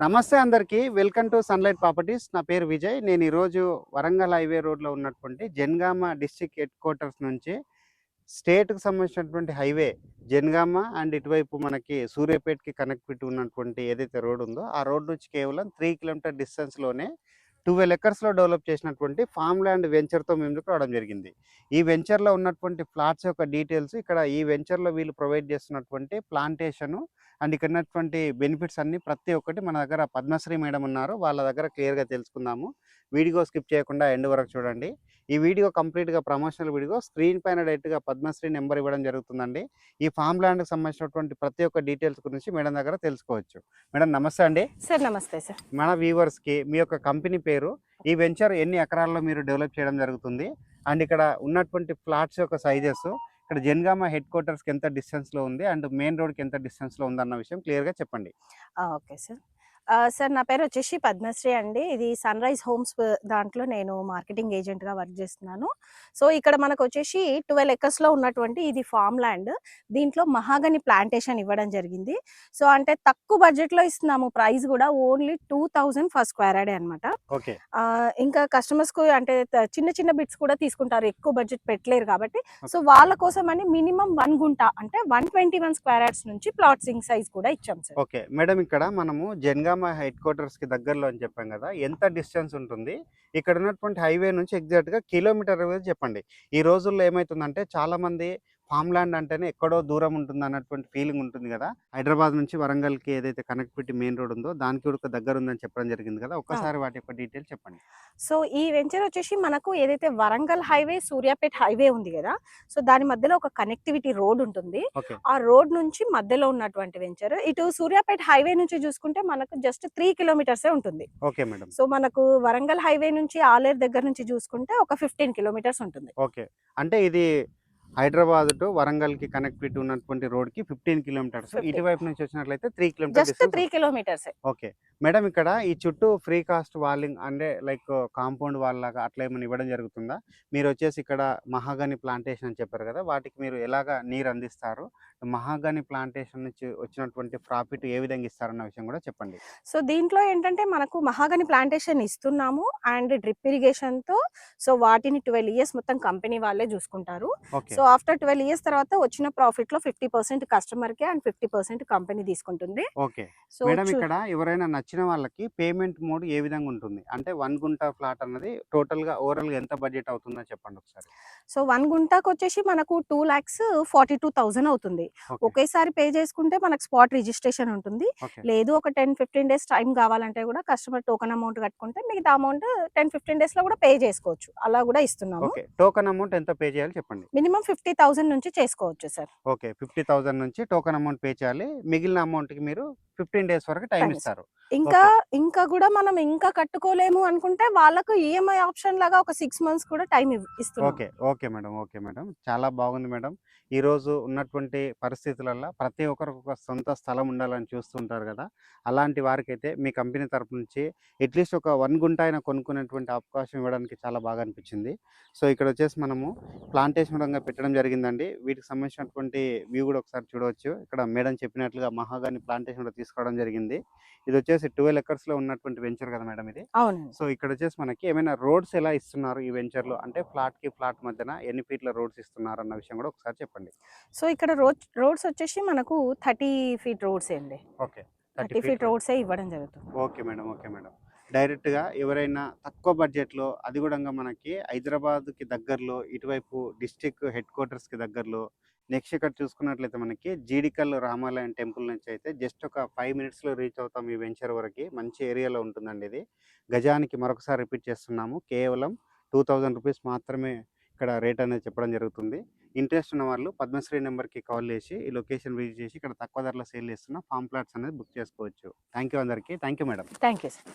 నమస్తే అందరికీ. Welcome to sunlight properties. నా పేరు విజయ్. నేను ఈరోజు వరంగల్ హైవే రోడ్‌లో ఉన్నటువంటి జనగామ డిస్ట్రిక్ట్ హెడ్ క్వార్టర్స్ నుంచి స్టేట్‌కి సంబంధించినటువంటి హైవే జనగామ అండ్ ఇటువైపు మనకి సూర్యాపేటకి కనెక్టివిటీ ఉన్నటువంటి ఏదైతే రోడ్ ఉందో, ఆ రోడ్ నుంచి కేవలం 3 కిలోమీటర్ డిస్టెన్స్‌లోనే 12 ఎకర్స్‌లో డెవలప్ చేసినటువంటి ఫార్మ్ ల్యాండ్ వెంచర్‌తో మేము ముందుకు రావడం జరిగింది. ఈ వెంచర్‌లో ఉన్నటువంటి ఫ్లాట్స్ యొక్క డీటెయిల్స్, ఇక్కడ ఈ వెంచర్‌లో వీళ్ళు ప్రొవైడ్ చేస్తున్నటువంటి ప్లాంటేషను అండ్ ఇక్కడ ఉన్నటువంటి బెనిఫిట్స్ అన్నీ ప్రతి ఒక్కటి మన దగ్గర పద్మశ్రీ మేడం ఉన్నారు. వాళ్ళ దగ్గర క్లియర్‌గా తెలుసుకుందాము. వీడియో స్కిప్ చేయకుండా ఎండ్ వరకు చూడండి. ఈ వీడియో కంప్లీట్‌గా ప్రమోషనల్ వీడియో. స్క్రీన్ పైన డైరెక్ట్‌గా పద్మశ్రీ నెంబర్ ఇవ్వడం జరుగుతుందండి. ఈ ఫార్మ్ ల్యాండ్‌కి సంబంధించినటువంటి ప్రతి ఒక్క డీటెయిల్స్ గురించి మేడం దగ్గర తెలుసుకోవచ్చు. మేడం నమస్తే అండి. సార్ నమస్తే సార్. మన వ్యూవర్స్‌కి మీ యొక్క కంపెనీ పేరు, ఈ వెంచర్ ఎన్ని ఎకరాల్లో మీరు డెవలప్ చేయడం జరుగుతుంది? అండ్ ఇక్కడ ఉన్నటువంటి ఫ్లాట్స్ యొక్క సైజెస్, ఇక్కడ జనగామ హెడ్ క్వార్టర్స్‌కి ఎంత డిస్టెన్స్‌లో ఉంది? అండ్ మెయిన్ రోడ్‌కి ఎంత డిస్టెన్స్‌లో ఉందన్న విషయం క్లియర్‌గా చెప్పండి. Okay sir. సార్ నా పేరు వచ్చేసి పద్మశ్రీ అండి. ఇది సన్‌రైజ్ హోమ్స్ దాంట్లో నేను మార్కెటింగ్ ఏజెంట్‌గా వర్క్ చేస్తున్నాను. సో, ఇక్కడ మనకొచ్చేసి 12 ఎకర్స్‌లో ఉన్నటువంటి ఇది ఫార్మ్ ల్యాండ్. దీంట్లో మహాగని ప్లాంటేషన్ ఇవ్వడం జరిగింది. సో, అంటే తక్కువ బడ్జెట్‌లో ఇస్తున్నాము. ప్రైస్ కూడా ఓన్లీ 2000 పర్ స్క్వేర్ యార్డే అనమాట. ఓకే. ఇంకా కస్టమర్స్‌కు అంటే చిన్న చిన్న బిట్స్ కూడా తీసుకుంటారు. ఎక్కువ బడ్జెట్ పెట్టలేరు కాబట్టి. సో, వాళ్ళ కోసమని మినిమమ్ 1 గుంట అంటే 121 స్క్వేర్ యార్డ్స్ నుంచి ప్లాట్సింగ్ సైజ్ కూడా ఇచ్చాం సార్. ఓకే. మేడం ఇక్కడ మనము జనగామ హెడ్ క్వార్టర్స్‌కి దగ్గరలో అని చెప్పాం కదా! ఎంత డిస్టెన్స్ ఉంటుంది? ఇక్కడ ఉన్నటువంటి హైవే నుంచి ఎగ్జాక్ట్‌గా కిలోమీటర్ అనేది చెప్పండి. ఈ రోజుల్లో ఏమైతుందంటే చాలామంది ఫార్మ్ ల్యాండ్ అంటేనే ఎక్కడో దూరం ఉంటుంది అన్నటువంటి ఫీలింగ్ ఉంటుంది కదా! హైదరాబాద్ నుంచి వరంగల్‌కి ఏదైతే కనెక్టివిటీ మెయిన్ రోడ్ ఉందో దానికి కూడా దగ్గర ఉందని చెప్పడం జరిగింది కదా! ఒక్కసారి వాటి యొక్క డీటెయిల్స్ చెప్పండి. సో, ఈ వెంచర్ వచ్చేసి మనకు ఏదైతే వరంగల్ హైవే, సూర్యాపేట హైవే ఉంది గదా! సో, దాని మధ్యలో ఒక కనెక్టివిటీ రోడ్ ఉంటుంది. ఓకే. ఆ రోడ్ నుంచి మధ్యలో ఉన్నటువంటి వెంచర్. ఇటు సూర్యాపేట హైవే నుంచి చూసుకుంటే మనకు జస్ట్ 3 కిలోమీటర్సే ఉంటుంది. Okay madam. సో, మనకు వరంగల్ హైవే నుంచి ఆలేరు దగ్గర నుంచి చూసుకుంటే ఒక 15 కిలోమీటర్స్ ఉంటుంది. ఓకే. అంటే ఇది హైదరాబాద్ టు వరంగల్‌కి కనెక్టివిటీ ఉన్నటువంటి రోడ్‌కి 15 కిలోమీటర్స్. 15 ఇటువైపు నుంచి వచ్చినట్లయితే 3 కిలోమీటర్ జస్ట్ డిస్టెన్స్. 3 కిలోమీటర్సే. ఓకే. మేడం ఇక్కడ ఈ చుట్టూ ఫ్రీ కాస్ట్ వాలింగ్ అంటే లైక్ కాంపౌండ్ వాల్ లాగా అట్లా ఏమైనా ఇవ్వడం జరుగుతుందా? మీరొచ్చేసి ఇక్కడ మహాగని ప్లాంటేషన్ అని చెప్పారు కదా! వాటికి మీరు ఎలాగా నీరు అందిస్తారు? మహాగని ప్లాంటేషన్ నుంచి వచ్చినటువంటి ప్రాఫిట్ ఏ విధంగా ఇస్తారన్న విషయం కూడా చెప్పండి. సో, దీంట్లో ఏంటంటే మనకు మహాగని ప్లాంటేషన్ ఇస్తున్నాము అండ్ డ్రిప్ ఇరిగేషన్‌తో. సో, వాటిని 12 ఇయర్స్ మొత్తం కంపెనీ వాళ్ళే చూసుకుంటారు. ఓకే. సో, ఆఫ్టర్ 12 ఇయర్స్ తర్వాత వచ్చిన ప్రాఫిట్‌లో 50% కస్టమర్‌కే అండ్ 50% కంపెనీ తీసుకుంటుంది. ఓకే. సో, మేడం ఇక్కడ ఎవరైనా నచ్చిన వాళ్ళకి పేమెంట్ మోడ్ ఏ విధంగా ఉంటుంది? అంటే 1 గుంట ఫ్లాట్ అన్నది టోటల్‌గా ఓవరాల్‌గా ఎంత బడ్జెట్ అవుతుందో చెప్పండి ఒకసారి? సో 1 గుంటాకొచ్చేసి మనకు 2,42,000 అవుతుంది. ఓకే. ఒకేసారి పే చేసుకుంటే మనకు స్పాట్ రిజిస్ట్రేషన్ ఉంటుంది. ఓకే. లేదు ఒక 10, 15 డేస్ టైం కావాలంటే కూడా కస్టమర్ టోకెన్ అమౌంట్ కట్టుకుంటే మిగతా అమౌంట్ 10, 15 డేస్‌లో కూడా పే చేసుకోవచ్చు. అలా కూడా ఇస్తున్నాము. ఓకే. టోకెన్ అమౌంట్ ఎంత పే చేయాలో చెప్పండి? మినిమమ్ 50,000 నుంచి చేసుకోవచ్చు సార్. ఓకే. 50,000 నుంచి టోకెన్ అమౌంట్ పే చేయాలి. మిగిలిన అమౌంట్‌కి మీరు 15 డేస్ వరకు టైమ్ టైమ్ ఇస్తారు. ఇంకా, ఓకే. ఇంకా గూడా మనం ఇంకా కట్టుకోలేము అనుకుంటే వాళ్ళకు ఈఎంఐ ఆప్షన్ లాగా ఒక 6 మంత్స్ కూడా టైం ఇస్తున్నాం. Okay. Okay madam. Okay madam. చాలా బాగుంది మేడం. ఈరోజు ఉన్నటువంటి పరిస్థితులల్ల ప్రతి ఒక్కరికి ఒక సొంత స్థలం ఉండాలని చూస్తుంటారు గదా! అలాంటి వారికైతే మీ కంపెనీ తరపు నుంచి అట్‌లీస్ట్ ఒక 1 గుంట అయినా కొనుక్కునేటువంటి అవకాశం ఇవ్వడానికి చాలా బాగా అనిపించింది. సో, ఇక్కడొచ్చేసి మనము ప్లాంటేషన్ విధంగా పెట్టడం జరిగిందండి. వీటికి సంబంధించినటువంటి వ్యూ గూడా ఒకసారి చూడవచ్చు. ఇక్కడ మేడం చెప్పినట్లుగా మహాగని ప్లాంటేషన్ కూడా తీసుకోవడం జరిగింది. ఇదొచ్చేసి 12 ఎకర్స్‌లో ఉన్నటువంటి వెంచర్ గదా మేడం ఇది? అవునండి. సో, ఇక్కడొచ్చేసి మనకి ఏమైనా రోడ్స్ ఎలా ఇస్తున్నారు ఈ వెంచర్‌లో? అంటే ఫ్లాట్‌కి ఫ్లాట్ మధ్యన ఎన్ని ఫీట్ల రోడ్స్ ఇస్తున్నారన్న విషయం గూడా ఒకసారి చెప్పండి. సో ఇక్కడ రోడ్స్ వచ్చేసి మనకు 30 ఫీట్ రోడ్సే అండి. ఓకే. 30 30 feet feet road. రోడ్సే ఇవ్వడం జరుగుతుంది. Okay madam. Okay madam. డైరెక్ట్‌గా ఎవరైనా తక్కువ బడ్జెట్‌లో అది గూడంగా మనకి హైదరాబాద్‌కి దగ్గరలో ఇటువైపు డిస్ట్రిక్ట్ హెడ్ క్వార్టర్స్‌కి దగ్గరలో నెక్స్ట్ ఇక్కడ చూసుకున్నట్లయితే మనకి జీడికల్ రామాలయం టెంపుల్ నుంచి అయితే జస్ట్ ఒక 5 మినిట్స్‌లో రీచ్ అవుతాం ఈ వెంచర్ వరకి. మంచి ఏరియాలో ఉంటుందండి ఇది. గజానికి మరొకసారి రిపీట్ చేస్తున్నాము. కేవలం రూ. 2,000 మాత్రమే ఇక్కడ రేట్ అనేది చెప్పడం జరుగుతుంది. ఇంట్రెస్ట్ ఉన్న వాళ్ళు పద్మశ్రీ నెంబర్‌కి కాల్ చేసి ఈ లొకేషన్ విజిట్ చేసి ఇక్కడ తక్కువ ధరలో సేల్ చేస్తున్న ఫార్మ్ ప్లాట్స్ అనేది బుక్ చేసుకోవచ్చు. థాంక్ యూ అందరికీ. Thank you madam. Thank you sir.